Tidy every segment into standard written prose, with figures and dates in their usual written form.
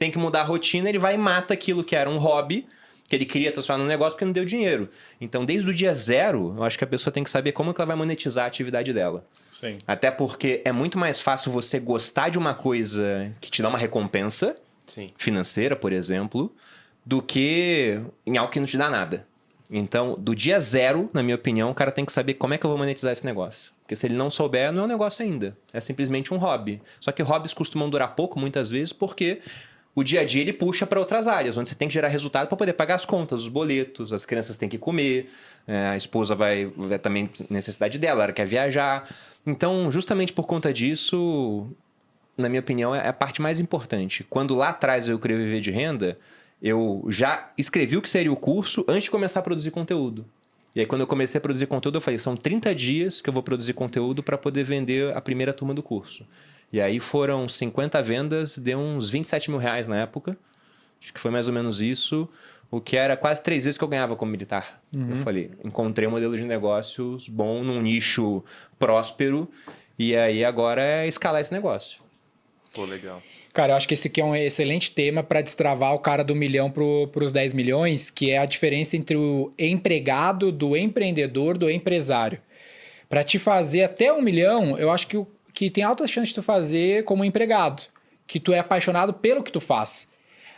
tem que mudar a rotina, ele vai e mata aquilo que era um hobby, que ele queria transformar num negócio porque não deu dinheiro. Então, desde o dia zero, eu acho que a pessoa tem que saber como que ela vai monetizar a atividade dela. Sim. Até porque é muito mais fácil você gostar de uma coisa que te dá uma recompensa financeira, por exemplo, do que em algo que não te dá nada. Então, do dia zero, na minha opinião, o cara tem que saber como é que eu vou monetizar esse negócio. Porque se ele não souber, não é um negócio ainda. É simplesmente um hobby. Só que hobbies costumam durar pouco, muitas vezes, porque o dia a dia ele puxa para outras áreas, onde você tem que gerar resultado para poder pagar as contas, os boletos, as crianças têm que comer, a esposa vai também necessidade dela, ela quer viajar. Então, justamente por conta disso, na minha opinião, é a parte mais importante. Quando lá atrás eu queria viver de renda, eu já escrevi o que seria o curso antes de começar a produzir conteúdo. E aí, quando eu comecei a produzir conteúdo, eu falei, são 30 dias que eu vou produzir conteúdo para poder vender a primeira turma do curso. E aí foram 50 vendas, deu uns 27 mil reais na época. Acho que foi mais ou menos isso. O que era quase 3 vezes que eu ganhava como militar. Eu falei, encontrei um modelo de negócios bom, num nicho próspero. E aí agora é escalar esse negócio. Pô, legal. Cara, eu acho que esse aqui é um excelente tema para destravar o cara do milhão para os 10 milhões, que é a diferença entre o empregado, do empreendedor, do empresário. Para te fazer até 1 milhão, eu acho que tem alta chance de tu fazer como empregado, que tu é apaixonado pelo que tu faz.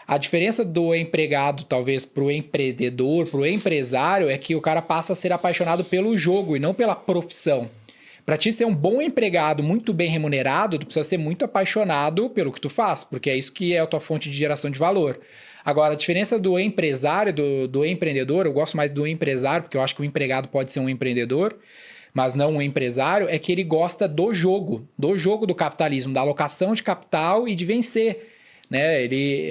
A diferença do empregado, talvez, para o empreendedor, para o empresário, é que o cara passa a ser apaixonado pelo jogo e não pela profissão. Para ti ser um bom empregado, muito bem remunerado, tu precisa ser muito apaixonado pelo que tu faz, porque é isso que é a tua fonte de geração de valor. Agora, a diferença do empresário, do empreendedor, eu gosto mais do empresário, porque eu acho que o empregado pode ser um empreendedor, mas não um empresário, é que ele gosta do jogo do capitalismo, da alocação de capital e de vencer. Né?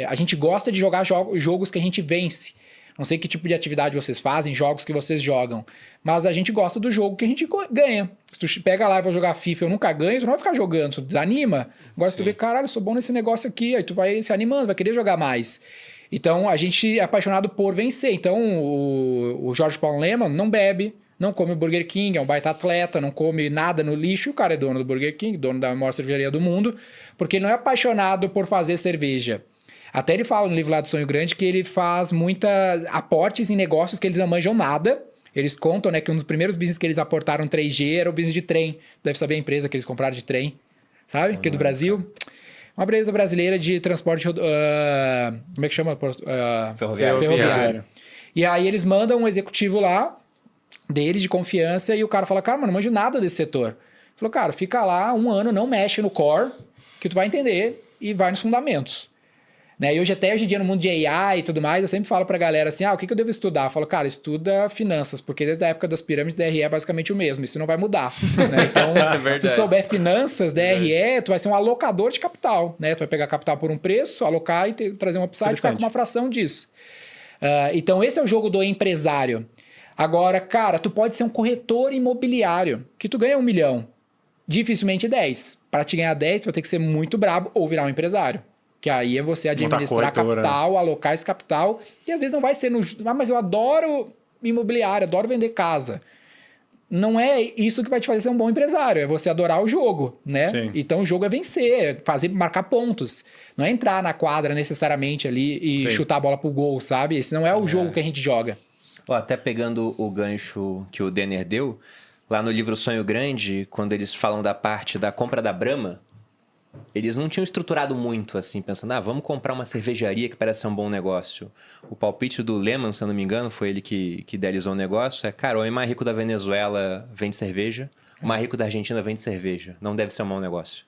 A gente gosta de jogar jogos que a gente vence. Não sei que tipo de atividade vocês fazem, jogos que vocês jogam, mas a gente gosta do jogo que a gente ganha. Se tu pega lá e vai jogar FIFA e eu nunca ganho, tu não vai ficar jogando, tu desanima. Agora se tu vê, caralho, eu sou bom nesse negócio aqui, aí tu vai se animando, vai querer jogar mais. Então a gente é apaixonado por vencer. Então o Jorge Paulo Lemann não bebe, não come o Burger King, é um baita atleta, não come nada no lixo, o cara é dono do Burger King, dono da maior cervejaria do mundo, porque ele não é apaixonado por fazer cerveja. Até ele fala no livro lá do Sonho Grande que ele faz muitos aportes em negócios que eles não manjam nada. Eles contam, né, que um dos primeiros business que eles aportaram 3G era o business de trem. Deve saber a empresa que eles compraram de trem, sabe? Que é do Brasil. Uma empresa brasileira de transporte, como é que chama? Ferroviário. E aí eles mandam um executivo lá, deles de confiança, e o cara fala, cara, mano, não manjo nada desse setor. Falou, cara, fica lá 1 ano, não mexe no core, que tu vai entender e vai nos fundamentos. Né? E hoje em dia, no mundo de AI e tudo mais, eu sempre falo pra galera assim, o que eu devo estudar? Eu falo, cara, estuda finanças, porque desde a época das pirâmides, DRE é basicamente o mesmo, isso não vai mudar. Né? Então, se tu souber finanças, DRE, tu vai ser um alocador de capital, né? Tu vai pegar capital por um preço, alocar e trazer um upside e ficar com uma fração disso. Então, esse é o jogo do empresário. Agora, cara, tu pode ser um corretor imobiliário, que tu ganha 1 milhão, dificilmente 10. Para te ganhar 10, tu vai ter que ser muito brabo ou virar um empresário. Que aí é você administrar capital, alocar esse capital, e às vezes não vai ser mas eu adoro imobiliário, adoro vender casa. Não é isso que vai te fazer ser um bom empresário, é você adorar o jogo, né? Sim. Então o jogo é vencer, marcar pontos. Não é entrar na quadra necessariamente ali e chutar a bola pro gol, sabe? Esse não é o jogo que a gente joga. Até pegando o gancho que o Denner deu, lá no livro Sonho Grande, quando eles falam da parte da compra da Brahma, eles não tinham estruturado muito, assim, pensando, vamos comprar uma cervejaria que parece ser um bom negócio. O palpite do Lehman, se eu não me engano, foi ele que idealizou o negócio, cara, o homem mais rico da Venezuela vende cerveja, o mais rico da Argentina vende cerveja. Não deve ser um mau negócio.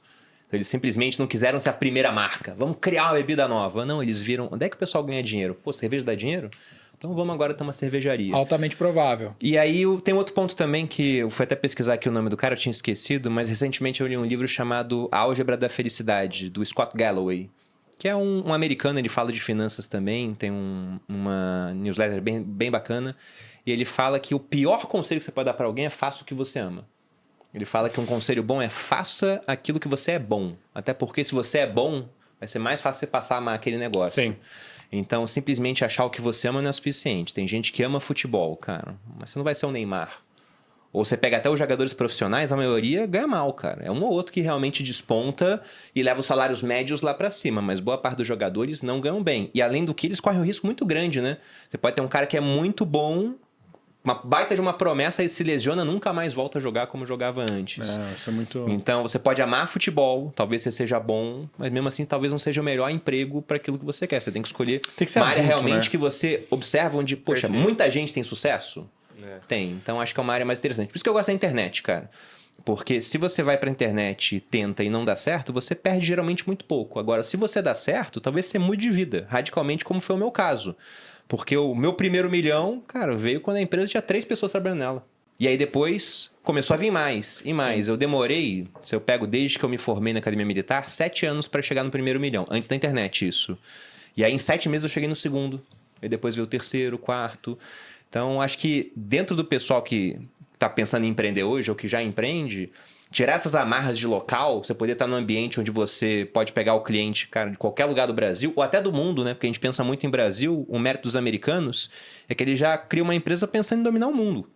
Então, eles simplesmente não quiseram ser a primeira marca. Vamos criar uma bebida nova. Não, eles viram, onde é que o pessoal ganha dinheiro? Pô, cerveja dá dinheiro? Então vamos agora ter uma cervejaria. Altamente provável. E aí tem outro ponto também que eu fui até pesquisar aqui o nome do cara, eu tinha esquecido, mas recentemente eu li um livro chamado A Álgebra da Felicidade, do Scott Galloway, que é um americano, ele fala de finanças também, tem uma newsletter bem bacana, e ele fala que o pior conselho que você pode dar para alguém é faça o que você ama. Ele fala que um conselho bom é faça aquilo que você é bom, até porque se você é bom, vai ser mais fácil você passar aquele negócio. Sim. Então, simplesmente achar o que você ama não é suficiente. Tem gente que ama futebol, cara, mas você não vai ser o Neymar. Ou você pega até os jogadores profissionais, a maioria ganha mal, cara. É um ou outro que realmente desponta e leva os salários médios lá pra cima, mas boa parte dos jogadores não ganham bem. E além do que, eles correm um risco muito grande, né? Você pode ter um cara que é muito bom, uma baita de uma promessa, e se lesiona, nunca mais volta a jogar como jogava antes. Isso é muito... Então, você pode amar futebol, talvez você seja bom, mas mesmo assim, talvez não seja o melhor emprego para aquilo que você quer. Você tem que escolher uma área realmente que você observa onde, poxa, muita gente tem sucesso. Tem, então acho que é uma área mais interessante. Por isso que eu gosto da internet, cara. Porque se você vai pra internet e tenta e não dá certo, você perde geralmente muito pouco. Agora, se você dá certo, talvez você mude de vida, radicalmente, como foi o meu caso. Porque o meu primeiro milhão, cara, veio quando a empresa tinha 3 pessoas trabalhando nela. E aí depois começou a vir mais e mais. Eu demorei, se eu pego desde que eu me formei na Academia Militar, 7 anos para chegar no primeiro milhão. Antes da internet, isso. E aí em 7 meses eu cheguei no segundo. E depois veio o terceiro, o quarto... Então, acho que dentro do pessoal que está pensando em empreender hoje ou que já empreende, tirar essas amarras de local, você poder estar num ambiente onde você pode pegar o cliente, cara, de qualquer lugar do Brasil, ou até do mundo, né? Porque a gente pensa muito em Brasil, o mérito dos americanos é que eles já criam uma empresa pensando em dominar o mundo.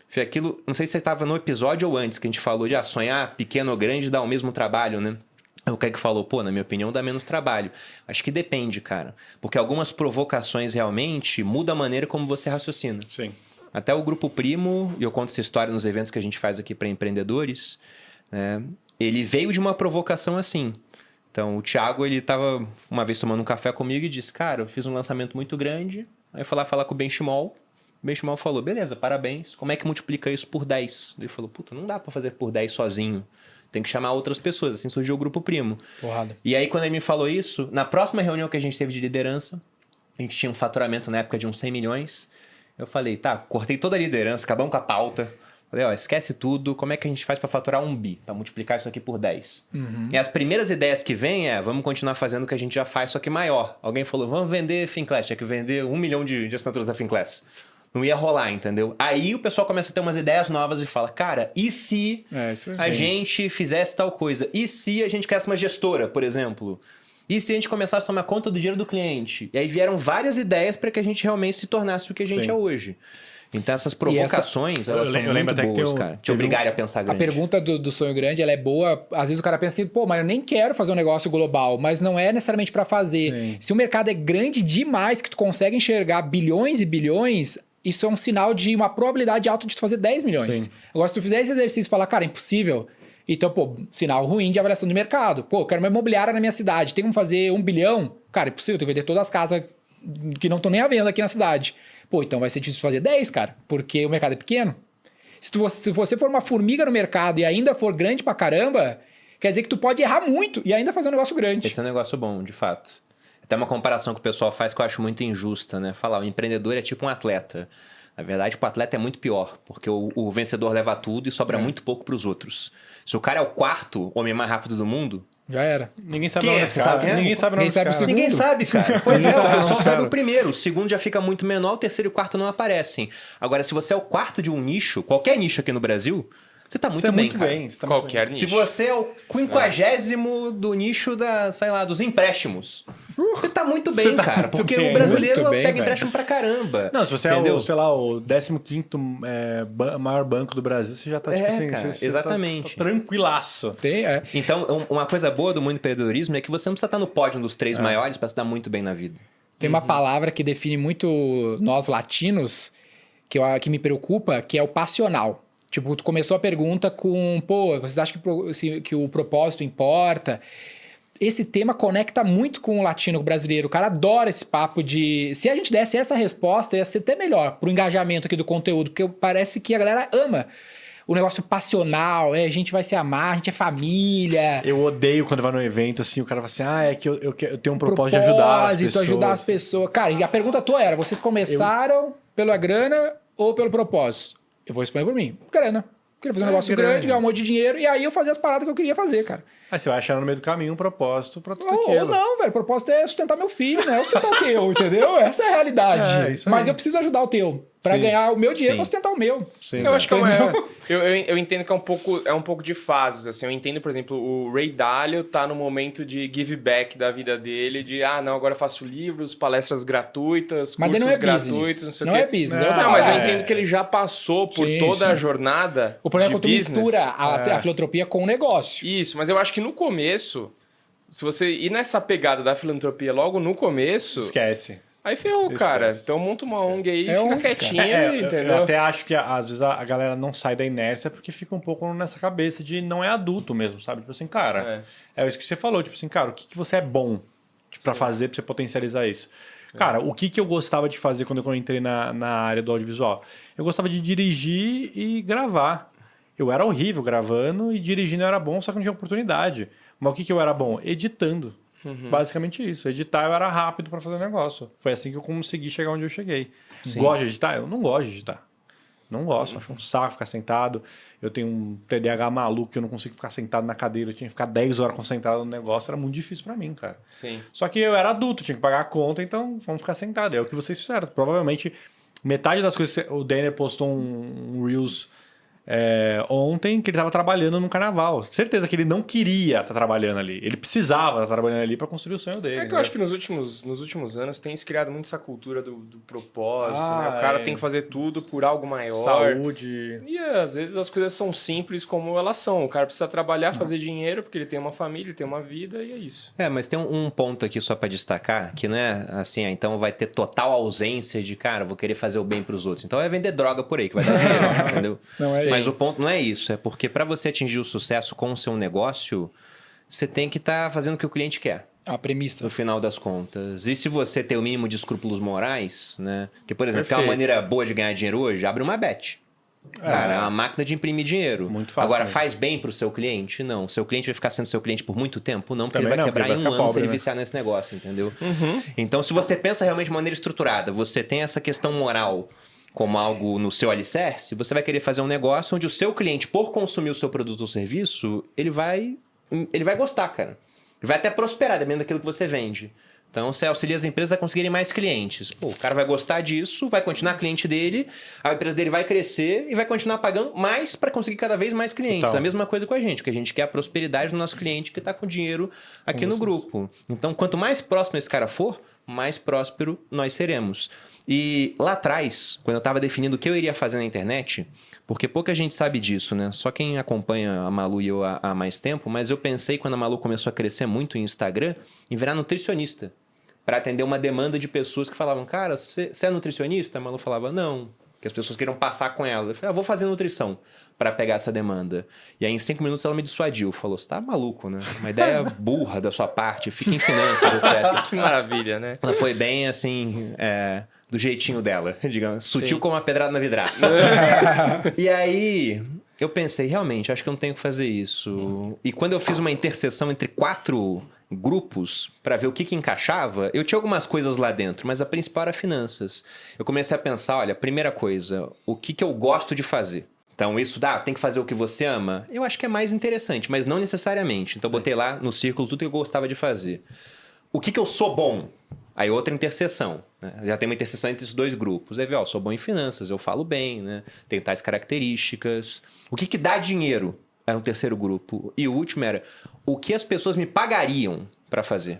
Foi aquilo, não sei se você estava no episódio ou antes, que a gente falou de sonhar pequeno ou grande dá o mesmo trabalho, né? O que é que falou? Pô, na minha opinião, dá menos trabalho. Acho que depende, cara. Porque algumas provocações realmente mudam a maneira como você raciocina. Sim. Até o Grupo Primo, e eu conto essa história nos eventos que a gente faz aqui para empreendedores, né? Ele veio de uma provocação assim. Então, o Thiago, ele estava uma vez tomando um café comigo e disse, cara, eu fiz um lançamento muito grande. Aí eu fui lá falar com o Benchimol. O Benchimol falou, beleza, parabéns. Como é que multiplica isso por 10? Ele falou, puta, não dá para fazer por 10 sozinho. Tem que chamar outras pessoas. Assim surgiu o Grupo Primo. Porrada. E aí, quando ele me falou isso, na próxima reunião que a gente teve de liderança, a gente tinha um faturamento na época de uns 100 milhões. Eu falei, tá, cortei toda a liderança, acabamos com a pauta. Falei, ó, esquece tudo, como é que a gente faz para faturar 1 bi? Para multiplicar isso aqui por 10. E as primeiras ideias que vêm vamos continuar fazendo o que a gente já faz, só que maior. Alguém falou, vamos vender Finclass, tinha que vender 1 milhão de assinaturas da Finclass. Não ia rolar, entendeu? Aí o pessoal começa a ter umas ideias novas e fala, cara, e se a gente fizesse tal coisa? E se a gente criasse uma gestora, por exemplo? E se a gente começasse a tomar conta do dinheiro do cliente? E aí vieram várias ideias para que a gente realmente se tornasse o que a gente é hoje. Então essas provocações, elas são muito boas, cara. Te obrigarem a pensar grande. A pergunta do sonho grande, ela é boa. Às vezes o cara pensa assim, pô, mas eu nem quero fazer um negócio global. Mas não é necessariamente para fazer. Sim. Se o mercado é grande demais, que tu consegue enxergar bilhões e bilhões... Isso é um sinal de uma probabilidade alta de tu fazer 10 milhões. Sim. Agora, se tu fizer esse exercício e falar, cara, é impossível. Então, pô, sinal ruim de avaliação de mercado. Pô, eu quero uma imobiliária na minha cidade. Tem como fazer 1 bilhão? Cara, é impossível. Tu vender todas as casas que não estão nem à venda aqui na cidade. Pô, então vai ser difícil fazer 10, cara. Porque o mercado é pequeno. Se você for uma formiga no mercado e ainda for grande pra caramba, quer dizer que tu pode errar muito e ainda fazer um negócio grande. Esse é um negócio bom, de fato. Até uma comparação que o pessoal faz que eu acho muito injusta, né? Falar, o empreendedor é tipo um atleta. Na verdade, o atleta é muito pior, porque o vencedor leva tudo e sobra muito pouco para os outros. Se o cara é o 4º homem mais rápido do mundo... Já era. Ninguém sabe o nome desse cara. Ninguém sabe o nome desse cara. Ninguém sabe, cara. Pois é, o pessoal sabe o primeiro. O segundo já fica muito menor, o terceiro e o quarto não aparecem. Agora, se você é o 4º de um nicho, qualquer nicho aqui no Brasil... Você tá muito bem, cara. Qualquer nicho. Se você é o 50º do nicho dos empréstimos, você tá muito bem, cara. Porque o brasileiro pega empréstimo pra caramba. Não, se você é o 15º maior banco do Brasil, você já tá, tipo assim, cara, você exatamente. Tá tranquilaço. Então, uma coisa boa do mundo empreendedorismo é que você não precisa estar no pódio dos 3 maiores pra se dar muito bem na vida. Tem uma palavra que define muito nós latinos, que me preocupa, que é o passional. Tipo, tu começou a pergunta com, pô, vocês acham que o propósito importa? Esse tema conecta muito com o latino, com o brasileiro. O cara adora esse papo de... Se a gente desse essa resposta, ia ser até melhor pro engajamento aqui do conteúdo, porque parece que a galera ama o negócio passional, a gente vai se amar, a gente é família. Eu odeio quando vai num evento, assim, o cara fala assim, é que eu tenho um propósito de ajudar as pessoas. Cara, e a pergunta tua era, vocês começaram pela grana ou pelo propósito? Eu vou responder por mim. Grana. Queria fazer um negócio grande, ganhar um monte de dinheiro, e aí eu fazia as paradas que eu queria fazer, cara. Aí você vai achar no meio do caminho um propósito pra tudo aquilo. Ou não, velho. O propósito é sustentar meu filho, né? Sustentar o teu, entendeu? Essa é a realidade. Mas eu preciso ajudar o teu. para ganhar o meu dinheiro para sustentar o meu. Sim, eu acho que eu entendo que é um pouco de fases, assim. Eu entendo, por exemplo, o Ray Dalio tá no momento de give back da vida dele, de não, agora eu faço livros, palestras gratuitas, cursos não é gratuitos, business. não sei não o quê. É business. Não, mas eu entendo que ele já passou por toda a jornada. O problema é quando tu business. mistura a filantropia com o negócio. Isso, mas eu acho que no começo, se você ir nessa pegada da filantropia logo no começo... Esquece. Aí ferrou, cara. Então monta uma ONG aí, fica quietinho, entendeu? Eu até acho que às vezes a galera não sai da inércia porque fica um pouco nessa cabeça de não é adulto mesmo, sabe? Tipo assim, cara, é isso que você falou. Tipo assim, cara, o que você é bom pra fazer, pra você potencializar isso? Cara, o que eu gostava de fazer quando eu entrei na área do audiovisual? Eu gostava de dirigir e gravar. Eu era horrível gravando e dirigindo eu era bom, só que não tinha oportunidade. Mas o que eu era bom? Editando. Basicamente isso. Editar eu era rápido para fazer o negócio. Foi assim que eu consegui chegar onde eu cheguei. Gosto de editar? Eu não gosto de editar. Não gosto. Acho um saco ficar sentado. Eu tenho um TDAH maluco que eu não consigo ficar sentado na cadeira. Eu tinha que ficar 10 horas concentrado no negócio. Era muito difícil para mim, cara. Sim. Só que eu era adulto, tinha que pagar a conta, então vamos ficar sentado. É o que vocês fizeram. Provavelmente metade das coisas... O Denner postou um Reels... ontem que ele estava trabalhando no carnaval. Certeza que ele não queria estar trabalhando ali. Ele precisava estar trabalhando ali para construir o sonho dele. Que eu acho que nos últimos anos tem se criado muito essa cultura do propósito, né? O cara tem que fazer tudo por algo maior. Saúde. E às vezes as coisas são simples como elas são. O cara precisa trabalhar, fazer dinheiro, porque ele tem uma família, ele tem uma vida e é isso. Mas tem um ponto aqui só para destacar, que não é assim, então vai ter total ausência de, cara, vou querer fazer o bem para os outros. Então é vender droga por aí, que vai dar dinheiro, entendeu? Não é Mas o ponto não é isso, é porque para você atingir o sucesso com o seu negócio, você tem que estar fazendo o que o cliente quer. A premissa. No final das contas. E se você tem o mínimo de escrúpulos morais, né? Que, por exemplo, Perfeito. que é uma maneira boa de ganhar dinheiro hoje, abre uma bet. Cara, é uma máquina de imprimir dinheiro. Muito fácil. Agora, mesmo. faz bem pro seu cliente? Não. Seu cliente vai ficar sendo seu cliente por muito tempo? Não, porque Também ele vai não, quebrar porque em ele vai um ficar ano se pobre, ele né? viciar nesse negócio, entendeu? Então, se você pensa realmente de maneira estruturada, você tem essa questão moral como algo no seu alicerce, você vai querer fazer um negócio onde o seu cliente, por consumir o seu produto ou serviço, ele vai gostar, cara. Ele vai até prosperar, dependendo daquilo que você vende. Então, você auxilia as empresas a conseguirem mais clientes. Pô, o cara vai gostar disso, vai continuar cliente dele, a empresa dele vai crescer e vai continuar pagando mais para conseguir cada vez mais clientes. Total. A mesma coisa com a gente, que a gente quer a prosperidade do nosso cliente que está com dinheiro aqui no grupo. Então, quanto mais próximo esse cara for, mais próspero nós seremos. E lá atrás, quando eu estava definindo o que eu iria fazer na internet, porque pouca gente sabe disso, né? Só quem acompanha a Malu e eu há mais tempo, mas eu pensei, quando a Malu começou a crescer muito em Instagram, em virar nutricionista, para atender uma demanda de pessoas que falavam, cara, você é nutricionista? A Malu falava, não, que as pessoas queriam passar com ela. Eu falei, vou fazer nutrição para pegar essa demanda. E aí, em 5 minutos, ela me dissuadiu. Falou, você tá maluco, né? Uma ideia burra da sua parte, fica em finanças, etc. Que maravilha, né? Ela foi bem, assim, do jeitinho dela, digamos. Sutil como uma pedrada na vidraça. E aí, eu pensei, realmente, acho que eu não tenho que fazer isso. E quando eu fiz uma interseção entre 4 grupos para ver o que encaixava, eu tinha algumas coisas lá dentro, mas a principal era finanças. Eu comecei a pensar, olha, primeira coisa, o que eu gosto de fazer? Então, isso tem que fazer o que você ama? Eu acho que é mais interessante, mas não necessariamente. Então, eu botei lá no círculo tudo que eu gostava de fazer. O que eu sou bom? Aí, outra interseção. Né? Já tem uma interseção entre esses 2 grupos. Aí, eu sou bom em finanças, eu falo bem, né? Tenho tais características. O que dá dinheiro? Era um terceiro grupo. E o último era o que as pessoas me pagariam para fazer.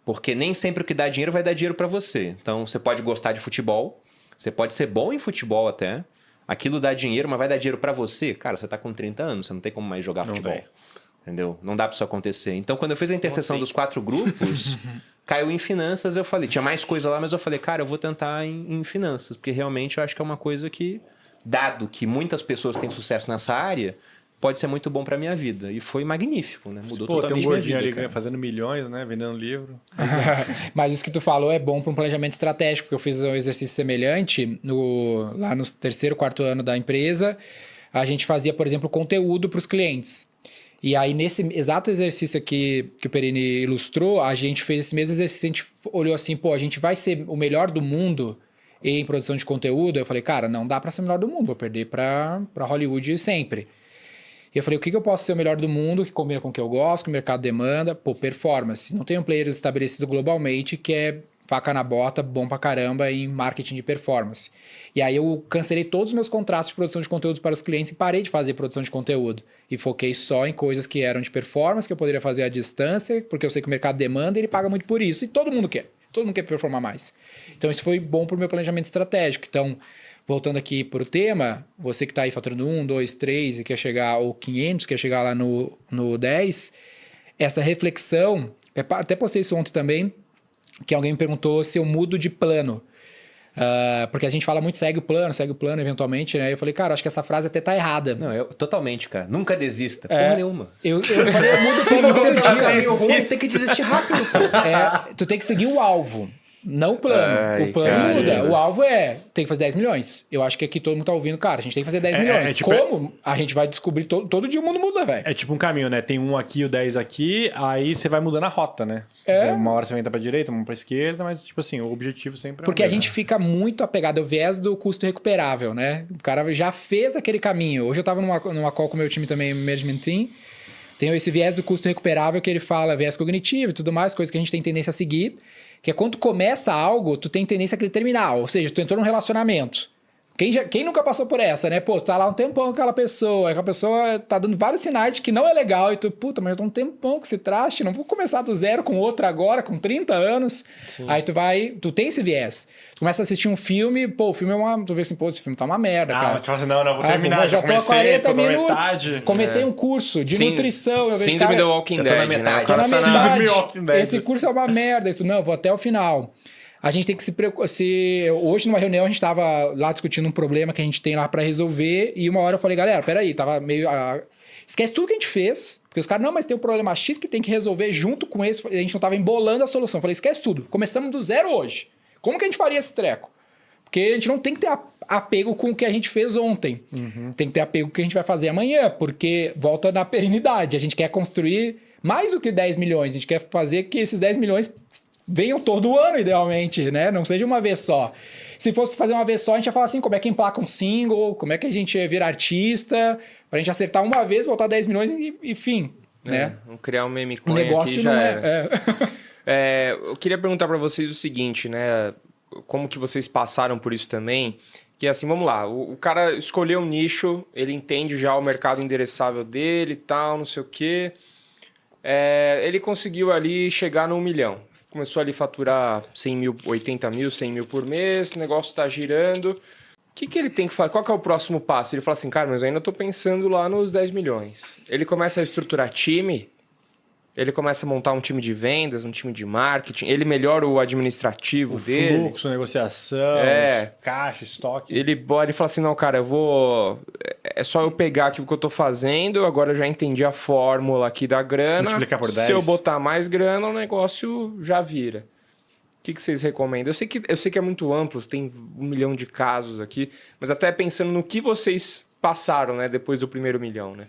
Porque nem sempre o que dá dinheiro vai dar dinheiro para você. Então, você pode gostar de futebol, você pode ser bom em futebol até, aquilo dá dinheiro, mas vai dar dinheiro para você? Cara, você tá com 30 anos, você não tem como mais jogar futebol. Entendeu? Não dá para isso acontecer. Então, quando eu fiz a interseção dos 4 grupos, caiu em finanças, eu falei, tinha mais coisa lá, mas eu falei, cara, eu vou tentar em finanças, porque realmente eu acho que é uma coisa que, dado que muitas pessoas têm sucesso nessa área, pode ser muito bom pra minha vida. E foi magnífico, né? Mudou totalmente tem um gordinho minha vida, ali cara. fazendo milhões, né? Vendendo livro. Mas isso que tu falou é bom para um planejamento estratégico, porque eu fiz um exercício semelhante lá no 3º, 4º ano da empresa. A gente fazia, por exemplo, conteúdo para os clientes. E aí, nesse exato exercício aqui que o Perini ilustrou, a gente fez esse mesmo exercício, a gente olhou assim, a gente vai ser o melhor do mundo em produção de conteúdo? Eu falei, cara, não dá para ser o melhor do mundo, vou perder para Hollywood sempre. E eu falei, o que eu posso ser o melhor do mundo, que combina com o que eu gosto, que o mercado demanda? Performance. Não tem um player estabelecido globalmente que é faca na bota, bom pra caramba em marketing de performance. E aí eu cancelei todos os meus contratos de produção de conteúdo para os clientes e parei de fazer produção de conteúdo. E foquei só em coisas que eram de performance, que eu poderia fazer à distância, porque eu sei que o mercado demanda e ele paga muito por isso. E todo mundo quer. Todo mundo quer performar mais. Então isso foi bom pro meu planejamento estratégico. Então, voltando aqui pro tema, você que está aí faturando 1, 2, 3 e quer chegar, ou 500, quer chegar lá no 10, essa reflexão, até postei isso ontem também, que alguém me perguntou se eu mudo de plano. Porque a gente fala muito segue o plano eventualmente, né? Eu falei, cara, acho que essa frase até tá errada. Não, totalmente, cara. Nunca desista. Porra nenhuma. Eu falei, eu mudo sem você no caminho ruim, tem que desistir rápido. Tu tem que seguir o alvo. Não o plano. O plano muda. O alvo tem que fazer 10 milhões. Eu acho que aqui todo mundo tá ouvindo, cara, a gente tem que fazer 10 milhões. Tipo, como? A gente vai descobrir todo dia o mundo muda, velho. É tipo um caminho, né? Tem um aqui, o 10 aqui, aí você vai mudando a rota, né? Uma hora você vai entrar pra direita, uma pra esquerda, mas, tipo assim, o objetivo sempre é porque a gente fica muito apegado ao viés do custo recuperável, né? O cara já fez aquele caminho. Hoje eu tava numa call com o meu time também, Management Team. Tem esse viés do custo recuperável que ele fala, viés cognitivo e tudo mais, coisa que a gente tem tendência a seguir. Que é quando tu começa algo, tu tem tendência a querer terminar. Ou seja, tu entrou num relacionamento. Quem nunca passou por essa, né? Pô, tu tá lá um tempão com aquela pessoa tá dando vários sinais de que não é legal. E tu, puta, mas eu tô um tempão com esse traste, não vou começar do zero com outro agora, com 30 anos. Sim. Aí tu tem esse viés. Tu começa a assistir um filme, pô, o filme tu vê assim, pô, esse filme tá uma merda, cara. Mas tu fala assim, não, vou terminar, pô, já tô há 40 minutos. Metade. Comecei um curso de nutrição. Eu vejo, Síndrome do Walking Dead, tô na metade. Tô na metade. Síndrome do Walking Dead. Esse curso é uma merda. E tu, não, vou até o final. A gente tem que se preocupar. Hoje, numa reunião, a gente tava lá discutindo um problema que a gente tem lá pra resolver. E uma hora eu falei, galera, peraí, tava meio. Esquece tudo que a gente fez. Porque os caras, não, mas tem um problema X que tem que resolver junto com esse. A gente não tava embolando a solução. Eu falei, esquece tudo. Começamos do zero hoje. Como que a gente faria esse treco? Porque a gente não tem que ter apego com o que a gente fez ontem. Uhum. Tem que ter apego com o que a gente vai fazer amanhã. Porque volta na perenidade. A gente quer construir mais do que 10 milhões. A gente quer fazer que esses 10 milhões venham todo ano, idealmente, né? Não seja uma vez só. Se fosse fazer uma vez só, a gente ia falar assim, como é que emplaca um single, como é que a gente vira artista, pra gente acertar uma vez, voltar 10 milhões e enfim, né? Vamos criar um meme coin o negócio aqui, já não era. Eu queria perguntar pra vocês o seguinte, né? Como que vocês passaram por isso também? Que assim, vamos lá, o cara escolheu um nicho, ele entende já o mercado endereçável dele e tal, não sei o quê. Ele conseguiu ali chegar no 1 milhão. Começou ali a faturar 100 mil, 80 mil, 100 mil por mês, o negócio está girando. O que ele tem que fazer? Qual que é o próximo passo? Ele fala assim, cara, mas eu ainda estou pensando lá nos 10 milhões. Ele começa a estruturar time, ele começa a montar um time de vendas, um time de marketing, ele melhora o administrativo dele. Fluxo, negociação, caixa, estoque. Ele pode falar assim, não, cara, é só eu pegar aquilo que eu estou fazendo, agora eu já entendi a fórmula aqui da grana. Multiplicar por 10. Se eu botar mais grana, o negócio já vira. O que vocês recomendam? Eu sei que é muito amplo, tem 1 milhão de casos aqui, mas até pensando no que vocês passaram, né, depois do primeiro 1 milhão, né?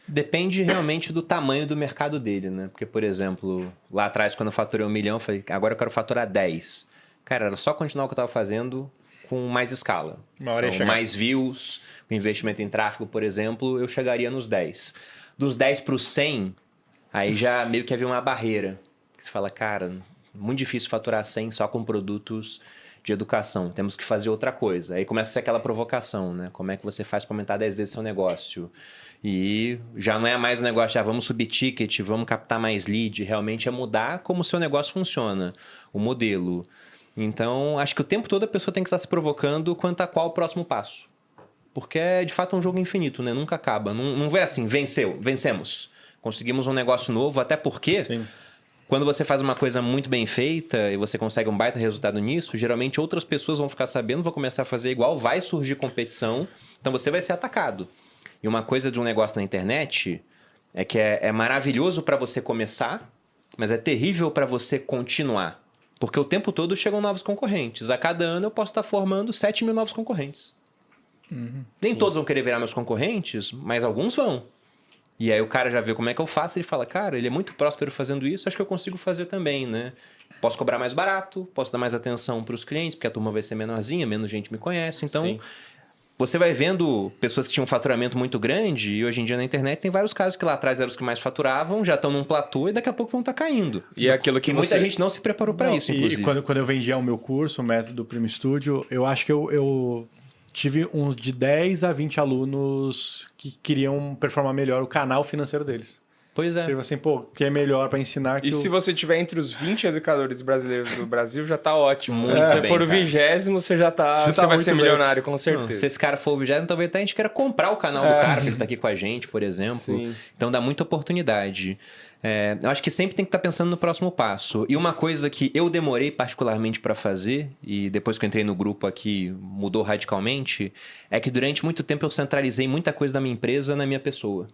Depende realmente do tamanho do mercado dele, né? Porque, por exemplo, lá atrás, quando eu faturei 1 milhão, eu falei, agora eu quero faturar 10. Cara, era só continuar o que eu estava fazendo com mais escala. Então, mais views, o investimento em tráfego, por exemplo, eu chegaria nos 10. Dos 10 para os 100, aí já meio que havia uma barreira. Você fala, cara, muito difícil faturar 100 só com produtos de educação. Temos que fazer outra coisa. Aí começa a ser aquela provocação, né? Como é que você faz para aumentar 10 vezes seu negócio? E já não é mais um negócio, vamos subir ticket, vamos captar mais lead. Realmente é mudar como o seu negócio funciona, o modelo. Então, acho que o tempo todo a pessoa tem que estar se provocando quanto a qual o próximo passo. Porque é, de fato, um jogo infinito, né? Nunca acaba. Não é assim, vencemos. Conseguimos um negócio novo, até porque... Sim. Quando você faz uma coisa muito bem feita e você consegue um baita resultado nisso, geralmente outras pessoas vão ficar sabendo, vão começar a fazer igual, vai surgir competição, então você vai ser atacado. E uma coisa de um negócio na internet é que é maravilhoso para você começar, mas é terrível para você continuar. Porque o tempo todo chegam novos concorrentes. A cada ano eu posso estar formando 7 mil novos concorrentes. Nem todos vão querer virar meus concorrentes, mas alguns vão. E aí o cara já vê como é que eu faço e ele fala, cara, ele é muito próspero fazendo isso, acho que eu consigo fazer também, né? Posso cobrar mais barato, posso dar mais atenção para os clientes, porque a turma vai ser menorzinha, menos gente me conhece. Então, você vai vendo pessoas que tinham um faturamento muito grande e hoje em dia na internet tem vários casos que lá atrás eram os que mais faturavam, já estão num platô e daqui a pouco vão estar caindo. E é aquilo que muita gente não se preparou para isso, inclusive. E quando eu vendia o meu curso, o método Primo Studio, eu acho que eu tive uns de 10 a 20 alunos que queriam performar melhor o canal financeiro deles. Pois é. Eu assim, pô, que é melhor para ensinar que E se você tiver entre os 20 educadores brasileiros do Brasil, já tá ótimo. Muito Se bem, for o cara. 20º, você já tá. Você vai muito ser bem. milionário, com certeza. Se esse cara for o 20º, talvez até a gente queira comprar o canal do cara, que ele tá aqui com a gente, por exemplo. Sim. Então dá muita oportunidade. Eu acho que sempre tem que estar pensando no próximo passo. E uma coisa que eu demorei particularmente para fazer, e depois que eu entrei no grupo aqui mudou radicalmente, é que durante muito tempo eu centralizei muita coisa da minha empresa na minha pessoa.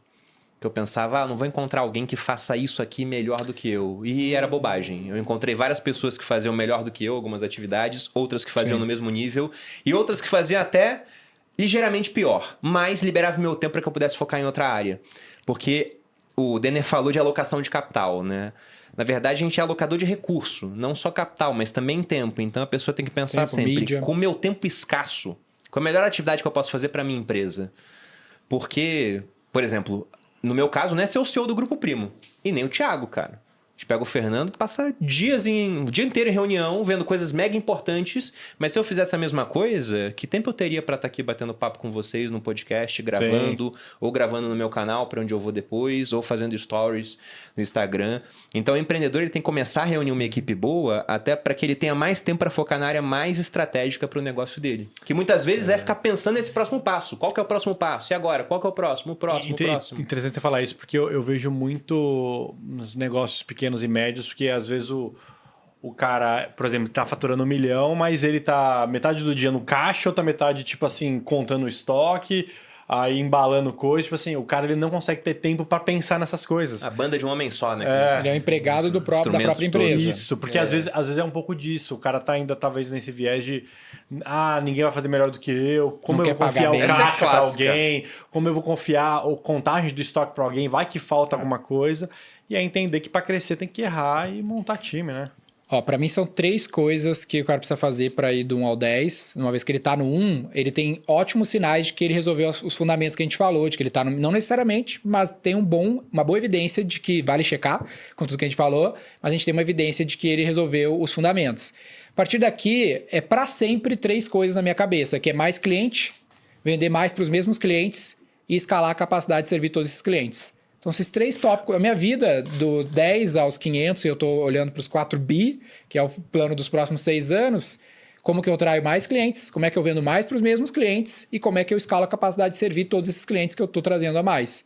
Que eu pensava, não vou encontrar alguém que faça isso aqui melhor do que eu. E era bobagem. Eu encontrei várias pessoas que faziam melhor do que eu algumas atividades, outras que faziam no mesmo nível, e outras que faziam até ligeiramente pior, mas liberava meu tempo para que eu pudesse focar em outra área. Porque o Denner falou de alocação de capital, né? Na verdade, a gente é alocador de recurso, não só capital, mas também tempo. Então a pessoa tem que pensar sempre, mídia. com o meu tempo escasso, qual a melhor atividade que eu posso fazer para minha empresa? Porque, por exemplo, no meu caso, não é ser o CEO do Grupo Primo. E nem o Thiago, cara. A gente pega o Fernando, passa o dia inteiro em reunião, vendo coisas mega importantes. Mas se eu fizesse a mesma coisa, que tempo eu teria para estar aqui batendo papo com vocês no podcast, gravando, ou gravando no meu canal, para onde eu vou depois, ou fazendo stories no Instagram. Então, o empreendedor ele tem que começar a reunir uma equipe boa, até para que ele tenha mais tempo para focar na área mais estratégica para o negócio dele. Que muitas vezes é ficar pensando nesse próximo passo. Qual que é o próximo passo? E agora? Qual que é o próximo? O próximo. Interessante você falar isso, porque eu vejo muito nos negócios pequenos e médios, porque às vezes o cara, por exemplo, tá faturando 1 milhão, mas ele tá metade do dia no caixa, outra metade, tipo assim, contando o estoque, aí embalando coisas, tipo assim, o cara ele não consegue ter tempo para pensar nessas coisas. A banda de um homem só, né? Ele é um empregado da própria empresa. Isso, porque às vezes é um pouco disso. O cara tá ainda talvez nesse viés de ninguém vai fazer melhor do que eu, como Não eu vou quer confiar pagar o bem. caixa Essa é para clássica. alguém, como eu vou confiar a contagem do estoque para alguém, vai que falta alguma coisa. E é entender que para crescer tem que errar e montar time, né? Ó, pra mim são 3 coisas que o cara precisa fazer para ir do 1 ao 10. Uma vez que ele tá no 1, ele tem ótimos sinais de que ele resolveu os fundamentos que a gente falou, de que ele tá no... Não necessariamente, mas tem uma boa evidência de que vale checar com tudo que a gente falou, mas a gente tem uma evidência de que ele resolveu os fundamentos. A partir daqui, é para sempre 3 coisas na minha cabeça, que é mais cliente, vender mais para os mesmos clientes e escalar a capacidade de servir todos esses clientes. Então, esses 3 tópicos, a minha vida, do 10 aos 500, eu estou olhando para os 4 bi, que é o plano dos próximos 6 anos, como que eu traio mais clientes, como é que eu vendo mais para os mesmos clientes e como é que eu escalo a capacidade de servir todos esses clientes que eu estou trazendo a mais.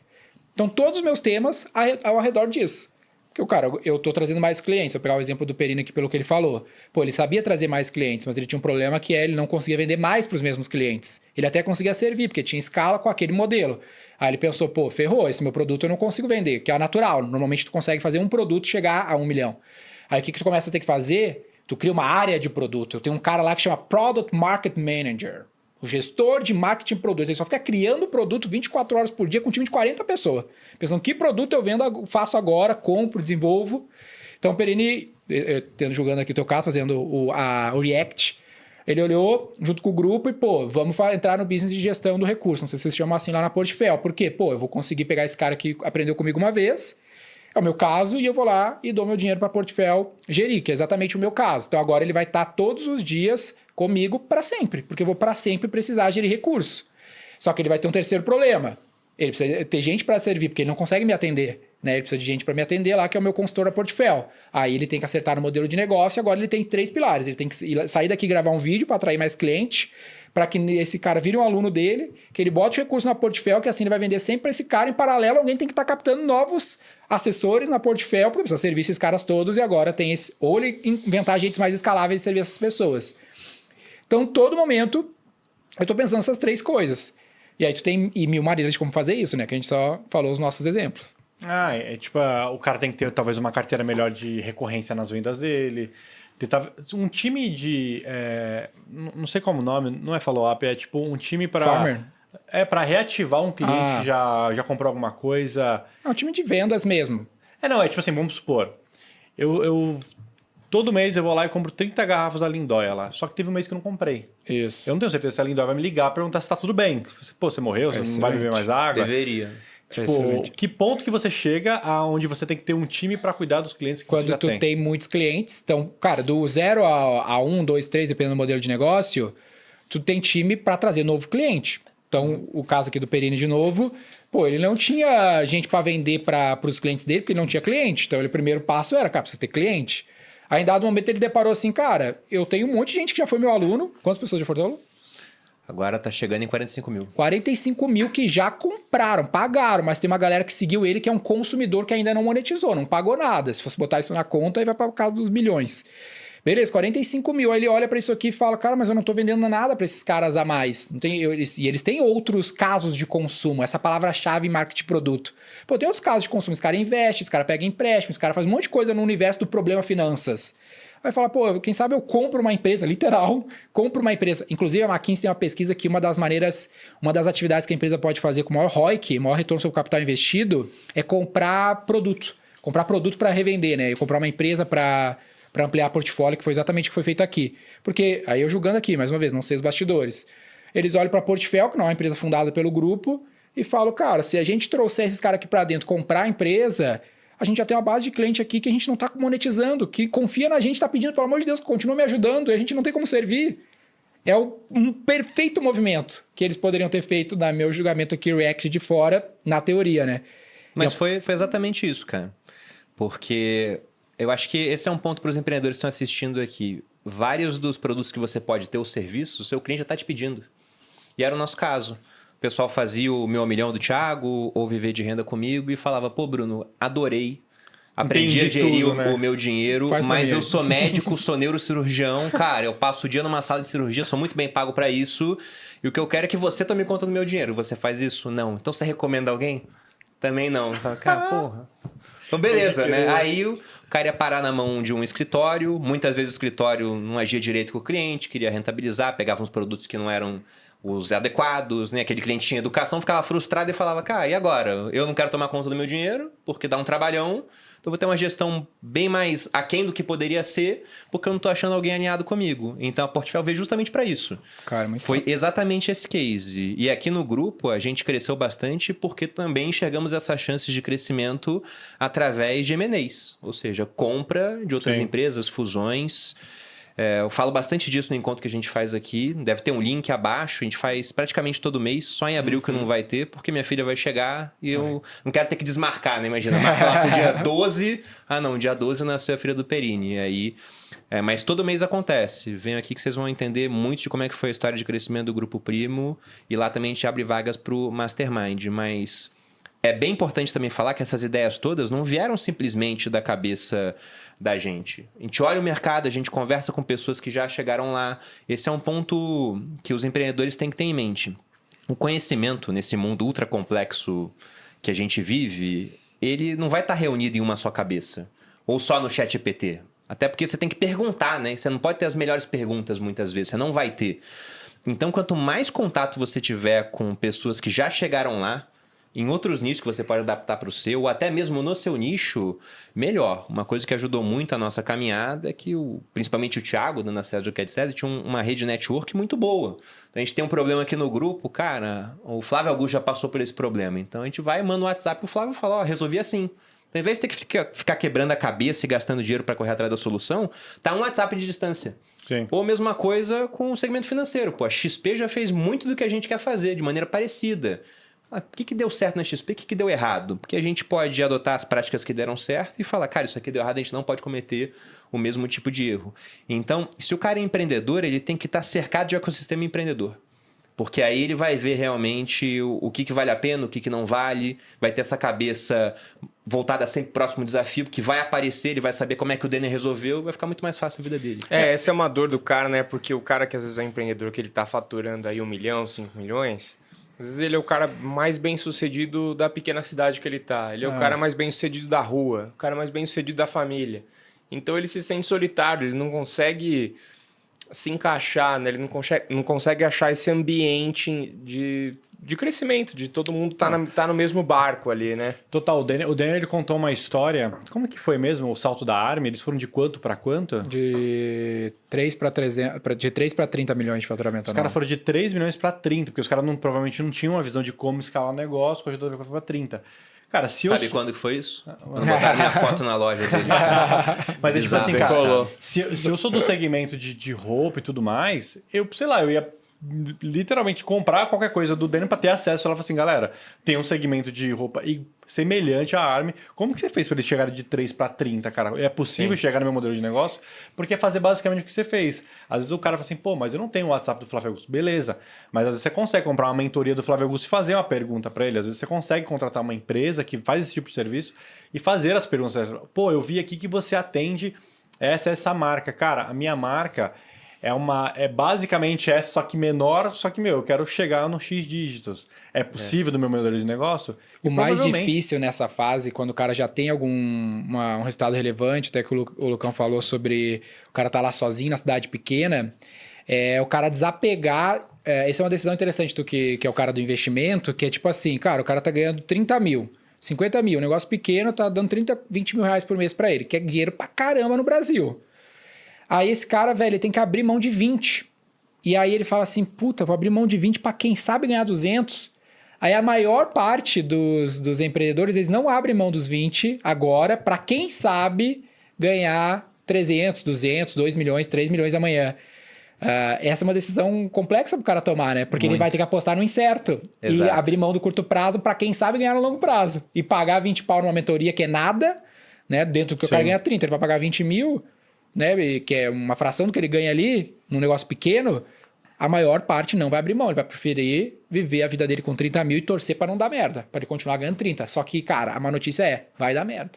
Então, todos os meus temas ao redor disso. Porque, cara, eu estou trazendo mais clientes. Se eu pegar o exemplo do Perino aqui pelo que ele falou. Pô, ele sabia trazer mais clientes, mas ele tinha um problema que ele não conseguia vender mais para os mesmos clientes. Ele até conseguia servir, porque tinha escala com aquele modelo. Aí ele pensou, pô, ferrou, esse meu produto eu não consigo vender, que é natural. Normalmente tu consegue fazer um produto chegar a 1 milhão. Aí o que tu começa a ter que fazer? Tu cria uma área de produto. Eu tenho um cara lá que chama Product Market Manager. O gestor de marketing de produto. Ele só fica criando produto 24 horas por dia com um time de 40 pessoas. Pensando que produto eu vendo, faço agora, compro, desenvolvo. Então o Perini, jogando aqui o teu caso, fazendo o React, ele olhou junto com o grupo e, pô, vamos entrar no business de gestão do recurso. Não sei se vocês chamam assim lá na Portfel. Por quê? Pô, eu vou conseguir pegar esse cara que aprendeu comigo uma vez, é o meu caso, e eu vou lá e dou meu dinheiro para a Portfel gerir, que é exatamente o meu caso. Então agora ele vai estar todos os dias comigo para sempre, porque eu vou para sempre precisar gerir recurso. Só que ele vai ter um terceiro problema. Ele precisa ter gente para servir, porque ele não consegue me atender. Né? Ele precisa de gente para me atender lá, que é o meu consultor da Portfel. Aí ele tem que acertar no modelo de negócio, agora ele tem 3 pilares. Ele tem que sair daqui e gravar um vídeo para atrair mais cliente, para que esse cara vire um aluno dele, que ele bote o recurso na Portfel, que assim ele vai vender sempre para esse cara. Em paralelo, alguém tem que estar captando novos assessores na Portfel, porque precisa servir esses caras todos, e agora tem esse... Ou ele inventar jeitos mais escaláveis de servir essas pessoas. Então, todo momento, eu estou pensando nessas 3 coisas. E aí tu tem mil maneiras de como fazer isso, né? Que a gente só falou os nossos exemplos. Tipo, o cara tem que ter talvez uma carteira melhor de recorrência nas vendas dele. Um time de... não sei como o nome, não é follow-up, é tipo um time para... Farmer. Para reativar um cliente que já comprou alguma coisa. É um time de vendas mesmo. É tipo assim, vamos supor, eu todo mês eu vou lá e compro 30 garrafas da Lindóia lá. Só que teve um mês que eu não comprei. Isso. Eu não tenho certeza se a Lindóia vai me ligar e perguntar se tá tudo bem. Pô, você morreu, você não vai beber mais água. Deveria. Tipo, que ponto que você chega aonde você tem que ter um time para cuidar dos clientes que você já tem? Quando tu tem muitos clientes, então, cara, do 0 a 1, 2, 3, dependendo do modelo de negócio, tu tem time para trazer novo cliente. Então, o caso aqui do Perini de novo, pô, ele não tinha gente para vender para os clientes dele, porque ele não tinha cliente. Então, o primeiro passo era, cara, precisa ter cliente. Aí, em dado momento, ele deparou assim, cara, eu tenho um monte de gente que já foi meu aluno. Quantas pessoas já foram teu aluno? Agora tá chegando em 45 mil. 45 mil que já compraram, pagaram, mas tem uma galera que seguiu ele que é um consumidor que ainda não monetizou, não pagou nada. Se fosse botar isso na conta, aí vai para casa dos milhões. Beleza, 45 mil. Aí ele olha para isso aqui e fala, cara, mas eu não tô vendendo nada para esses caras a mais. Não tem, e eles têm outros casos de consumo, essa palavra-chave em marketing de produto. Pô, tem outros casos de consumo. Esse cara investe, esse cara pega empréstimo, esse cara faz um monte de coisa no universo do problema finanças. Aí fala, pô, quem sabe eu compro uma empresa, literal, compro uma empresa. Inclusive, a McKinsey tem uma pesquisa que uma das atividades que a empresa pode fazer com maior ROIC, maior retorno sobre o capital investido, é comprar produto. Comprar produto para revender, né? E comprar uma empresa para ampliar portfólio, que foi exatamente o que foi feito aqui. Porque, aí eu julgando aqui, mais uma vez, não sei os bastidores. Eles olham para a Portfel, que não é uma empresa fundada pelo grupo, e falam, cara, se a gente trouxer esses caras aqui para dentro, comprar a empresa, a gente já tem uma base de cliente aqui que a gente não está monetizando, que confia na gente, está pedindo, pelo amor de Deus, continua me ajudando, e a gente não tem como servir. É um perfeito movimento que eles poderiam ter feito, no meu julgamento aqui, React de fora, na teoria, né? Mas foi exatamente isso, cara. Porque eu acho que esse é um ponto para os empreendedores que estão assistindo aqui. Vários dos produtos que você pode ter, o serviço, o seu cliente já está te pedindo. E era o nosso caso. O pessoal fazia o Meu Milhão do Thiago, ou Viver de Renda comigo, e falava, pô, Bruno, adorei. Aprendi a gerir o meu dinheiro, mas eu sou médico, sou neurocirurgião, cara, eu passo o dia numa sala de cirurgia, sou muito bem pago para isso, e o que eu quero é que você tome conta do meu dinheiro. Você faz isso? Não. Então você recomenda alguém? Também não. Cara, porra. Então beleza, né? Aí o cara ia parar na mão de um escritório, muitas vezes o escritório não agia direito com o cliente, queria rentabilizar, pegava uns produtos que não eram os adequados, né? Aquele cliente tinha educação, ficava frustrado e falava, cara, e agora? Eu não quero tomar conta do meu dinheiro, porque dá um trabalhão, então vou ter uma gestão bem mais aquém do que poderia ser, porque eu não tô achando alguém alinhado comigo. Então a Portfel veio justamente para isso. Cara, muito Foi exatamente esse case. E aqui no grupo a gente cresceu bastante porque também enxergamos essas chances de crescimento através de M&As, ou seja, compra de outras empresas, fusões. Eu falo bastante disso no encontro que a gente faz aqui. Deve ter um link abaixo. A gente faz praticamente todo mês. Só em abril que não vai ter, porque minha filha vai chegar e eu não quero ter que desmarcar, né? Imagina, marcar lá pro dia 12. Ah, não, dia 12 nasceu a filha do Perini. E aí, mas todo mês acontece. Venho aqui que vocês vão entender muito de como é que foi a história de crescimento do Grupo Primo. E lá também a gente abre vagas pro Mastermind. Mas é bem importante também falar que essas ideias todas não vieram simplesmente da cabeça da gente. A gente olha o mercado, a gente conversa com pessoas que já chegaram lá. Esse é um ponto que os empreendedores têm que ter em mente. O conhecimento nesse mundo ultra complexo que a gente vive, ele não vai estar reunido em uma só cabeça. Ou só no ChatGPT. Até porque você tem que perguntar, né? Você não pode ter as melhores perguntas muitas vezes. Você não vai ter. Então, quanto mais contato você tiver com pessoas que já chegaram lá, em outros nichos que você pode adaptar para o seu, ou até mesmo no seu nicho, melhor. Uma coisa que ajudou muito a nossa caminhada é que, principalmente o Thiago, da César do Cat César, tinha uma rede network muito boa. Então a gente tem um problema aqui no grupo, cara, o Flávio Augusto já passou por esse problema. Então a gente vai, manda um WhatsApp, o Flávio fala, resolvi assim. Então, ao invés de ter que ficar quebrando a cabeça e gastando dinheiro para correr atrás da solução, tá um WhatsApp de distância. Sim. Ou mesma coisa com o segmento financeiro. Pô, a XP já fez muito do que a gente quer fazer, de maneira parecida. O que deu certo na XP, o que deu errado? Porque a gente pode adotar as práticas que deram certo e falar, cara, isso aqui deu errado, a gente não pode cometer o mesmo tipo de erro. Então, se o cara é empreendedor, ele tem que estar cercado de ecossistema empreendedor. Porque aí ele vai ver realmente o que vale a pena, o que não vale, vai ter essa cabeça voltada sempre pro próximo desafio, que vai aparecer, ele vai saber como é que o Denner resolveu, vai ficar muito mais fácil a vida dele. Essa é uma dor do cara, né? Porque o cara que às vezes é empreendedor, que ele tá faturando aí 1 milhão, 5 milhões... Às vezes ele é o cara mais bem-sucedido da pequena cidade que ele tá. Ele é o cara mais bem-sucedido da rua, o cara mais bem-sucedido da família. Então ele se sente solitário, ele não consegue se encaixar, né? Ele não consegue achar esse ambiente de crescimento, de todo mundo tá no mesmo barco ali, né? Total, o Daniel ele contou uma história. Como que foi mesmo o salto da Army? Eles foram de quanto para quanto? De 3 para 30 milhões de faturamento. Os caras foram de 3 milhões para 30, porque os caras provavelmente não tinham uma visão de como escalar o negócio, com a ajuda para 30. Cara, Sabe quando que foi isso? Quando botaram minha foto na loja deles. Mas é tipo assim, cara, Colou. se eu sou do segmento de roupa e tudo mais, sei lá, eu ia literalmente comprar qualquer coisa do Daniel para ter acesso. Ela falou assim, galera, tem um segmento de roupa semelhante à Army. Como que você fez para eles chegarem de 3 para 30, cara? É possível chegar no meu modelo de negócio? Porque é fazer basicamente o que você fez. Às vezes o cara fala assim, pô, mas eu não tenho o WhatsApp do Flávio Augusto. Beleza, mas às vezes você consegue comprar uma mentoria do Flávio Augusto e fazer uma pergunta para ele. Às vezes você consegue contratar uma empresa que faz esse tipo de serviço e fazer as perguntas. Pô, eu vi aqui que você atende essa marca. Cara, a minha marca é basicamente essa, só que menor, só que, eu quero chegar no X dígitos. É possível do meu modelo de negócio? O mais difícil nessa fase, quando o cara já tem um resultado relevante, até que o Lucão falou sobre o cara tá lá sozinho na cidade pequena, é o cara desapegar. Essa é uma decisão interessante do que é o cara do investimento, que é tipo assim, cara, o cara tá ganhando 30 mil, 50 mil, um negócio pequeno tá dando 30, 20 mil reais por mês para ele, que é dinheiro pra caramba no Brasil. Aí esse cara, velho, ele tem que abrir mão de 20. E aí ele fala assim, puta, vou abrir mão de 20 para quem sabe ganhar 200. Aí a maior parte dos empreendedores, eles não abrem mão dos 20 agora para quem sabe ganhar 300, 200, 2 milhões, 3 milhões amanhã. Essa é uma decisão complexa pro cara tomar, né? Porque ele vai ter que apostar no incerto. Exato. E abrir mão do curto prazo para quem sabe ganhar no longo prazo. E pagar 20 pau numa mentoria que é nada, né? Dentro do que o cara ganha 30, ele vai pagar 20 mil... né, que é uma fração do que ele ganha ali, num negócio pequeno, a maior parte não vai abrir mão. Ele vai preferir viver a vida dele com 30 mil e torcer para não dar merda, para ele continuar ganhando 30. Só que, cara, a má notícia vai dar merda.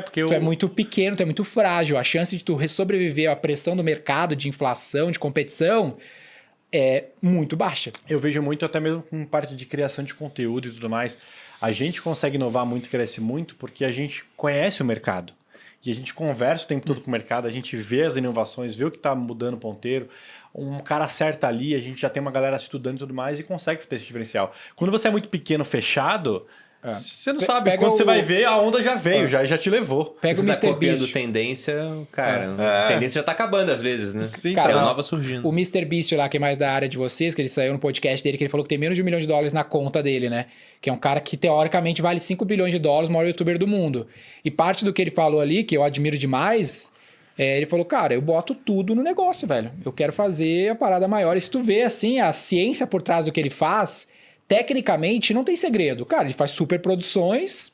Porque tu é muito pequeno, tu é muito frágil. A chance de tu sobreviver à pressão do mercado, de inflação, de competição, é muito baixa. Eu vejo muito, até mesmo com parte de criação de conteúdo e tudo mais, a gente consegue inovar muito, cresce muito, porque a gente conhece o mercado. E a gente conversa o tempo todo com o mercado, a gente vê as inovações, vê o que está mudando o ponteiro. Um cara acerta ali, a gente já tem uma galera estudando e tudo mais e consegue ter esse diferencial. Quando você é muito pequeno, fechado, você não sabe. Quando você vai ver, a onda já veio, já te levou. Pega o Mr. Beast. Tendência, cara, a tendência já tá acabando às vezes, né? Sim, cara, tem uma nova surgindo. O Mr. Beast lá, que é mais da área de vocês, que ele saiu no podcast dele, que ele falou que tem menos de $1 milhão na conta dele, né? Que é um cara que teoricamente vale $5 bilhões, o maior youtuber do mundo. E parte do que ele falou ali, que eu admiro demais, ele falou, cara, eu boto tudo no negócio, velho. Eu quero fazer a parada maior. E se tu vê, assim, a ciência por trás do que ele faz, tecnicamente não tem segredo. Cara, ele faz super produções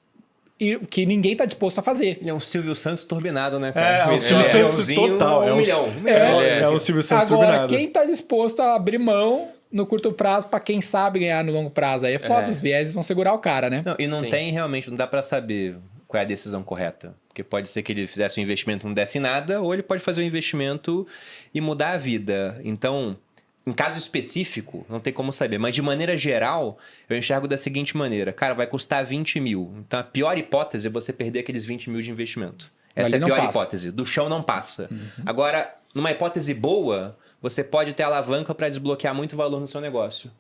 que ninguém tá disposto a fazer. Ele é um Silvio Santos turbinado, né, cara? O Silvio Santos total. Um milhão. É o Silvio Santos turbinado. Agora, quem tá disposto a abrir mão no curto prazo para quem sabe ganhar no longo prazo? Aí é foda, os vieses vão segurar o cara, né? Não, e não tem realmente, não dá para saber qual é a decisão correta. Porque pode ser que ele fizesse um investimento e não desse nada, ou ele pode fazer um investimento e mudar a vida. Então, em caso específico, não tem como saber. Mas de maneira geral, eu enxergo da seguinte maneira. Cara, vai custar 20 mil. Então a pior hipótese é você perder aqueles 20 mil de investimento. Essa é a pior hipótese. Do chão não passa. Agora, numa hipótese boa, você pode ter alavanca para desbloquear muito valor no seu negócio.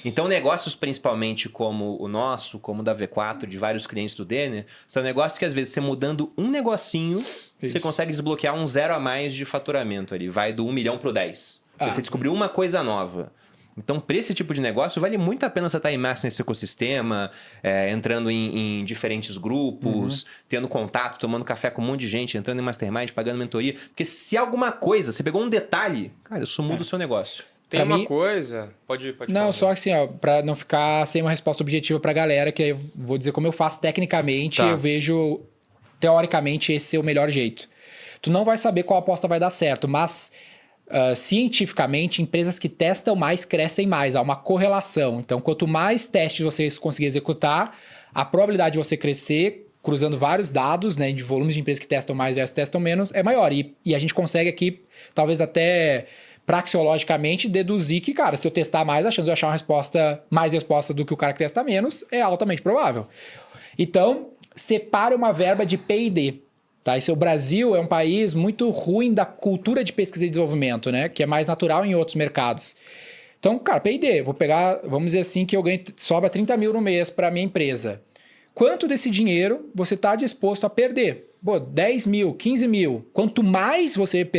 Então, negócios principalmente como o nosso, como o da V4, de vários clientes do Denner, são negócios que às vezes você mudando um negocinho, você consegue desbloquear um 0 a mais de faturamento ali. Vai do 1 milhão pro 10. Você descobriu uma coisa nova. Então, para esse tipo de negócio, vale muito a pena você estar imerso nesse ecossistema, entrando em diferentes grupos, tendo contato, tomando café com um monte de gente, entrando em mastermind, pagando mentoria. Porque se alguma coisa, você pegou um detalhe, cara, isso muda o seu negócio. Tem uma coisa... Pode não, falar. Só assim, ó, para não ficar sem uma resposta objetiva para a galera, que eu vou dizer como eu faço tecnicamente, eu vejo, teoricamente, esse ser o melhor jeito. Tu não vai saber qual aposta vai dar certo, mas... cientificamente, empresas que testam mais crescem mais, há uma correlação. Então, quanto mais testes você conseguir executar, a probabilidade de você crescer, cruzando vários dados, né, de volumes de empresas que testam mais versus testam menos, é maior. E a gente consegue aqui, talvez até praxeologicamente, deduzir que, cara, se eu testar mais, a chance de eu achar mais resposta do que o cara que testa menos é altamente provável. Então, separe uma verba de P&D. Tá? O Brasil é um país muito ruim da cultura de pesquisa e desenvolvimento, né? Que é mais natural em outros mercados. Então, cara, P&D, vou pegar, vamos dizer assim, que eu ganho, sobra 30 mil no mês para minha empresa. Quanto desse dinheiro você está disposto a perder? Pô, 10 mil, 15 mil. Quanto mais você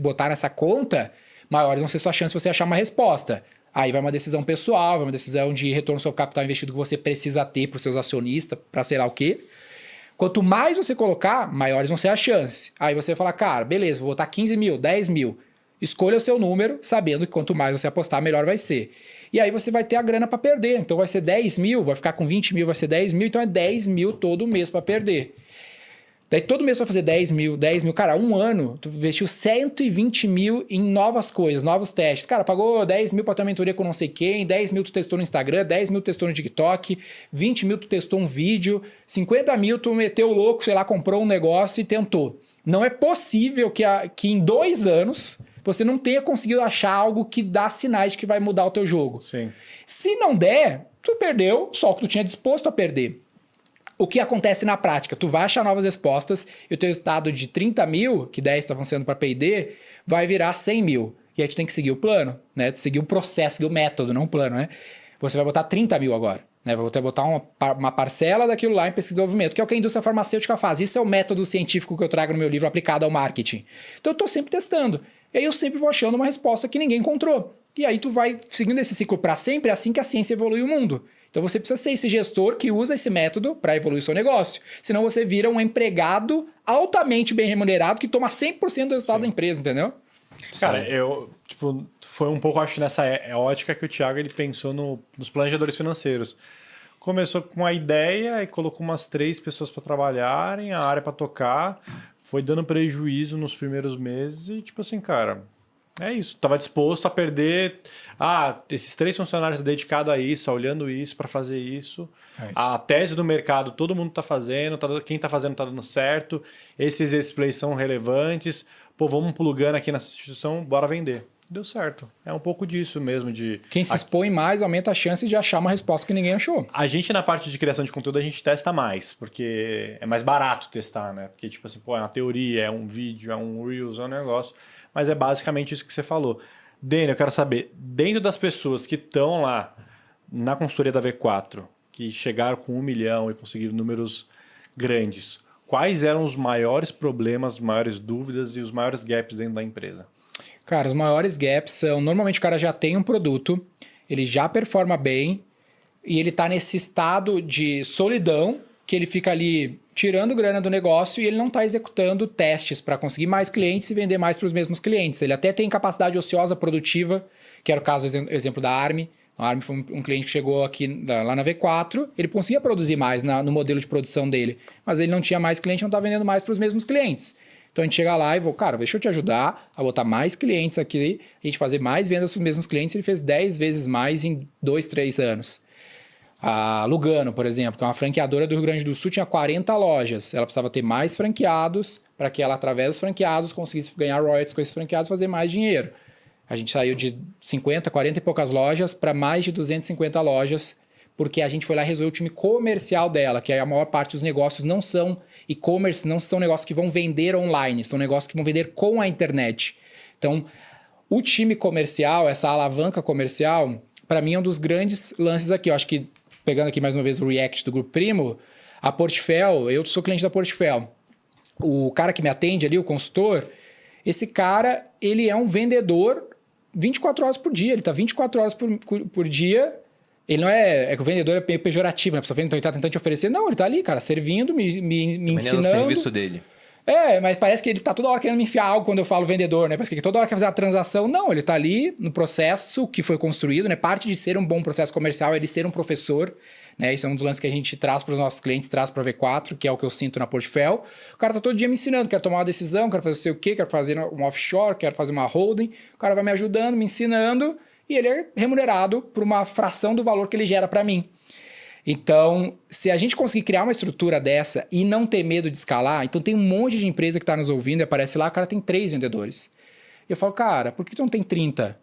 botar nessa conta, maiores vão ser suas chances de você achar uma resposta. Aí vai uma decisão pessoal, vai uma decisão de retorno sobre o capital investido que você precisa ter para os seus acionistas, para sei lá o quê. Quanto mais você colocar, maiores vão ser as chances. Aí você fala, cara, beleza, vou botar 15 mil, 10 mil. Escolha o seu número, sabendo que quanto mais você apostar, melhor vai ser. E aí você vai ter a grana para perder. Então vai ser 10 mil, vai ficar com 20 mil, vai ser 10 mil. Então é 10 mil todo mês para perder. Daí todo mês você vai fazer 10 mil. Cara, um ano, tu investiu 120 mil em novas coisas, novos testes. Cara, pagou 10 mil para ter uma mentoria com não sei quem, 10 mil tu testou no Instagram, 10 mil tu testou no TikTok, 20 mil tu testou um vídeo, 50 mil tu meteu o louco, sei lá, comprou um negócio e tentou. Não é possível que em 2 anos você não tenha conseguido achar algo que dá sinais de que vai mudar o teu jogo. Sim. Se não der, tu perdeu só o que tu tinha disposto a perder. O que acontece na prática? Tu vai achar novas respostas e o teu estado de 30 mil, que 10 estavam sendo para P&D, vai virar 100 mil. E aí tu tem que seguir o plano, né? Seguir o processo, seguir o método, não o plano, né? Você vai botar 30 mil agora. Né? Vai botar uma parcela daquilo lá em pesquisa e desenvolvimento, que é o que a indústria farmacêutica faz. Isso é o método científico que eu trago no meu livro aplicado ao marketing. Então eu estou sempre testando. E aí eu sempre vou achando uma resposta que ninguém encontrou. E aí tu vai seguindo esse ciclo para sempre, é assim que a ciência evolui o mundo. Então você precisa ser esse gestor que usa esse método para evoluir o seu negócio. Senão você vira um empregado altamente bem remunerado que toma 100% do resultado da empresa, entendeu? Cara, foi um pouco, acho que nessa ótica que o Thiago ele pensou nos planejadores financeiros. Começou com a ideia e colocou umas 3 pessoas para trabalharem, a área para tocar, foi dando prejuízo nos primeiros meses e tipo assim, cara, é isso. Tava disposto a perder esses 3 funcionários dedicados a isso, olhando isso para fazer isso. É isso. A tese do mercado, todo mundo tá fazendo, quem tá fazendo tá dando certo, esses displays são relevantes, pô, vamos plugando aqui nessa instituição, bora vender. Deu certo. É um pouco disso mesmo. Quem se expõe mais aumenta a chance de achar uma resposta que ninguém achou. A gente, na parte de criação de conteúdo, a gente testa mais, porque é mais barato testar, né? Porque, tipo assim, pô, é uma teoria, é um vídeo, é um Reels, é um negócio. Mas é basicamente isso que você falou. Dani, eu quero saber, dentro das pessoas que estão lá na consultoria da V4, que chegaram com 1 milhão e conseguiram números grandes, quais eram os maiores problemas, as maiores dúvidas e os maiores gaps dentro da empresa? Cara, os maiores gaps são... Normalmente o cara já tem um produto, ele já performa bem e ele está nesse estado de solidão que ele fica ali tirando grana do negócio e ele não está executando testes para conseguir mais clientes e vender mais para os mesmos clientes. Ele até tem capacidade ociosa produtiva, que era o caso, exemplo da Arme. A Arme foi um cliente que chegou aqui lá na V4, ele conseguia produzir mais no modelo de produção dele, mas ele não tinha mais cliente, não estava vendendo mais para os mesmos clientes. Então a gente chega lá e vou, cara, deixa eu te ajudar a botar mais clientes aqui, a gente fazer mais vendas para os mesmos clientes. Ele fez 10 vezes mais em 2, 3 anos. A Lugano, por exemplo, que é uma franqueadora do Rio Grande do Sul, tinha 40 lojas. Ela precisava ter mais franqueados para que ela, através dos franqueados, conseguisse ganhar royalties com esses franqueados e fazer mais dinheiro. A gente saiu de 50, 40 e poucas lojas para mais de 250 lojas, porque a gente foi lá e resolveu o time comercial dela, que a maior parte dos negócios não são e-commerce, não são negócios que vão vender online, são negócios que vão vender com a internet. Então, o time comercial, essa alavanca comercial, para mim é um dos grandes lances aqui. Eu acho que, pegando aqui mais uma vez o React do Grupo Primo, a Portfel, eu sou cliente da Portfel. O cara que me atende ali, o consultor, esse cara, ele é um vendedor 24 horas por dia, ele está 24 horas por dia. Ele não é que o vendedor é meio pejorativo, né? A pessoa vem, então ele tá tentando te oferecer. Não, ele tá ali, cara, servindo, me ensinando. O serviço dele. Mas parece que ele tá toda hora querendo me enfiar algo quando eu falo vendedor, né? Parece que toda hora quer fazer a transação. Não, ele tá ali no processo que foi construído, né? Parte de ser um bom processo comercial é ele ser um professor, né? Isso é um dos lances que a gente traz para os nossos clientes, traz para a V4, que é o que eu sinto na Portfel. O cara tá todo dia me ensinando, quero tomar uma decisão, quero fazer sei o quê, quero fazer um offshore, quero fazer uma holding. O cara vai me ajudando, me ensinando, e ele é remunerado por uma fração do valor que ele gera para mim. Então, se a gente conseguir criar uma estrutura dessa e não ter medo de escalar, então tem um monte de empresa que está nos ouvindo e aparece lá, o cara tem 3 vendedores. Eu falo, cara, por que tu não tem 30?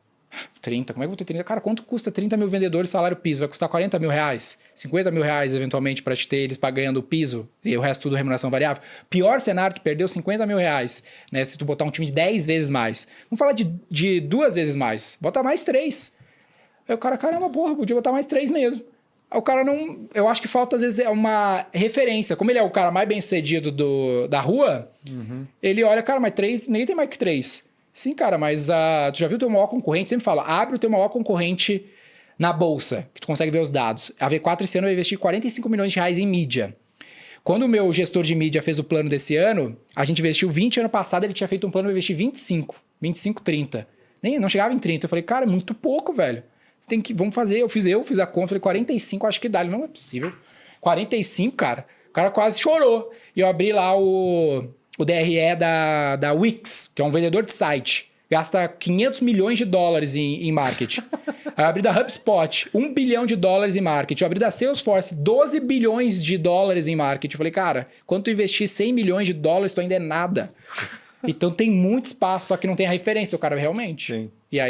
30, como é que eu vou ter 30? Cara, quanto custa 30 mil vendedores salário piso? Vai custar 40 mil reais? 50 mil reais, eventualmente, para te ter eles pagando o piso e o resto tudo remuneração variável? Pior cenário, tu perdeu 50 mil reais, né? Se tu botar um time de 10 vezes mais. Vamos falar de 2 vezes mais. Bota mais 3. Aí o cara, caramba, porra, podia botar mais 3 mesmo. Aí o cara não... Eu acho que falta, às vezes, uma referência. Como ele é o cara mais bem-sucedido da rua, ele olha, cara, mas 3, nem tem mais que 3. Sim, cara, mas tu já viu o teu maior concorrente? Sempre fala, abre o teu maior concorrente na bolsa, que tu consegue ver os dados. A V4 esse ano vai investir 45 milhões de reais em mídia. Quando o meu gestor de mídia fez o plano desse ano, a gente investiu 20, ano passado ele tinha feito um plano para investir 25, 30. Não chegava em 30. Eu falei, cara, é muito pouco, velho. Vamos fazer, eu fiz a conta, falei, 45, acho que dá. Ele, não é possível. 45, cara. O cara quase chorou. E eu abri lá o DRE da Wix, que é um vendedor de site. Gasta 500 milhões de dólares em marketing. Eu abri da HubSpot, 1 bilhão de dólares em marketing. Eu abri da Salesforce, 12 bilhões de dólares em marketing. Eu falei, cara, quando tu investir 100 milhões de dólares, tu ainda é nada. Então tem muito espaço, só que não tem a referência do cara realmente. Sim. E aí